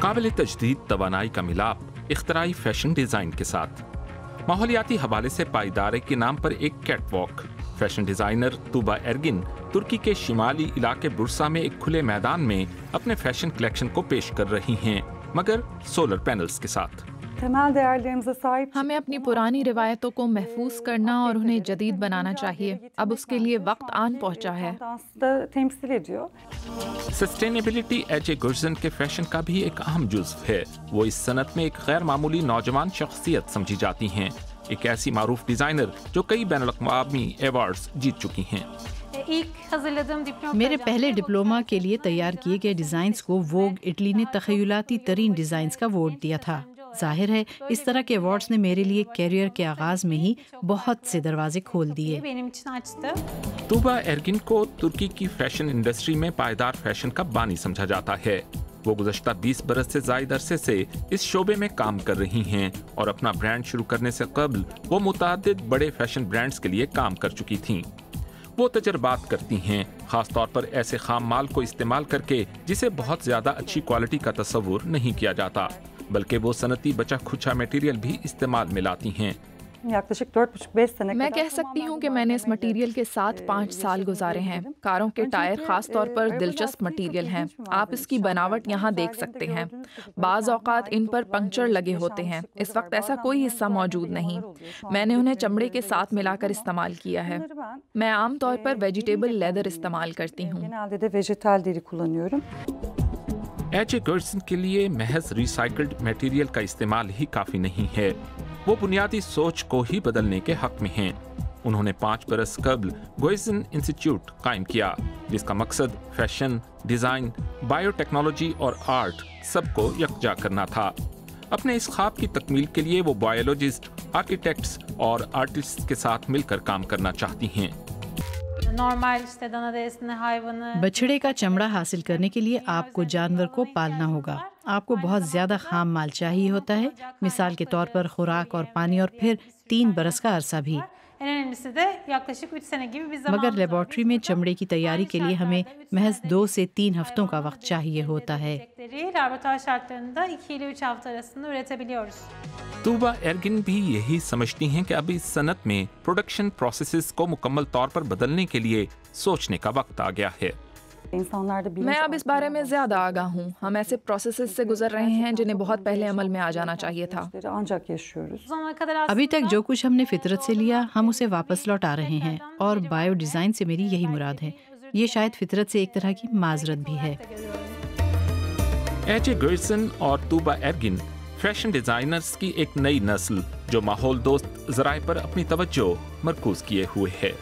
काबिल तजदीद तवानाई का मिलाप इख्तराई फैशन डिजाइन के साथ। माहौलियाती हवाले से पाईदारी के नाम पर एक कैटवॉक। फैशन डिजाइनर तूबा एरगिन तुर्की के शिमाली इलाके बुर्सा में एक खुले मैदान में अपने फैशन कलेक्शन को पेश कर रही हैं, मगर सोलर पैनल्स के साथ। हमें अपनी पुरानी रिवायतों को महफूज करना और उन्हें जदीद बनाना चाहिए। अब उसके लिए वक्त आन पहुंचा है। सस्टेनेबिलिटी एजे गुर्जन के फैशन का भी एक अहम जुज़्व है। वो इस सनत में एक गैर मामूली नौजवान शख्सियत समझी जाती हैं, एक ऐसी मारूफ डिजाइनर जो कई बैनुल-अक़वामी अवार्ड्स जीत चुकी हैं। मेरे पहले डिप्लोमा के लिए तैयार किए गए डिज़ाइंस को वोग इटली ने तख़य्युलाती तरीन डिज़ाइंस का अवार्ड दिया था। जाहिर है इस तरह के अवार्ड्स ने मेरे लिए कैरियर के आगाज में ही बहुत से दरवाजे खोल दिए। तूबा एरगिन को तुर्की की फैशन इंडस्ट्री में पायदार फैशन का बानी समझा जाता है। वो गुज़श्ता 20 बरस से ज़ायद अरसे से इस शोबे में काम कर रही हैं और अपना ब्रांड शुरू करने से कबल वो मुतादिद बड़े फैशन ब्रांड्स के लिए काम कर चुकी थीं। वो तजर्बात करती हैं, खास तौर पर ऐसे खाम माल को इस्तेमाल करके जिसे बहुत ज़्यादा अच्छी क्वालिटी का तस्वुर नहीं किया जाता, बल्कि वो सनती बचा खुचा मटेरियल भी इस्तेमाल में लाती हैं। मैं कह सकती हूँ कि मैंने इस मटेरियल के साथ 5 साल गुजारे हैं। कारों के टायर खास तौर पर दिलचस्प मटेरियल हैं। आप इसकी बनावट यहाँ देख सकते हैं। बाज़ औक़ात इन पर पंक्चर लगे होते हैं। इस वक्त ऐसा कोई हिस्सा मौजूद नहीं। मैंने उन्हें चमड़े के साथ मिलाकर इस्तेमाल किया है। मैं आम तौर पर वेजिटेबल लेदर इस्तेमाल करती हूँ। एजे गुर्जन के लिए महज रिसाइकल्ड मटेरियल का इस्तेमाल ही काफ़ी नहीं है। वो बुनियादी सोच को ही बदलने के हक में हैं। उन्होंने 5 बरस कबल गुर्जन इंस्टीट्यूट कायम किया, जिसका मकसद फैशन, डिज़ाइन, बायोटेक्नोलॉजी और आर्ट सबको यकजा करना था। अपने इस ख्वाब की तकमील के लिए वो बायोलॉजिस्ट, आर्किटेक्ट्स और आर्टिस्ट के साथ मिलकर काम करना चाहती हैं। बछड़े का चमड़ा हासिल करने के लिए आपको जानवर को पालना होगा। आपको बहुत ज्यादा खाम माल चाहिए होता है, मिसाल के तौर पर खुराक और पानी, और फिर 3 बरस का अरसा भी। मगर लेबोरेटरी में चमड़े की तैयारी के लिए हमें महज 2 से 3 हफ्तों का वक्त चाहिए होता है। तूबा एरगिन भी यही समझती हैं कि अभी इस सनत में प्रोडक्शन प्रोसेसेस को मुकम्मल तौर पर बदलने के लिए सोचने का वक्त आ गया है। मैं अब इस बारे में ज्यादा आगाह हूँ। हम ऐसे प्रोसेसेस से गुजर रहे हैं जिन्हें बहुत पहले अमल में आ जाना चाहिए था। अभी तक जो कुछ हमने फितरत से लिया, हम उसे वापस लौटा रहे हैं, और बायो डिजाइन से मेरी यही मुराद है। ये शायद फितरत से एक तरह की माजरत भी है। एजे गुर्जन और तूबा एरगिन फैशन डिजाइनर्स की एक नई नस्ल जो माहौल दोस्त ज़राए पर अपनी तवज्जो मरकूज किए हुए है।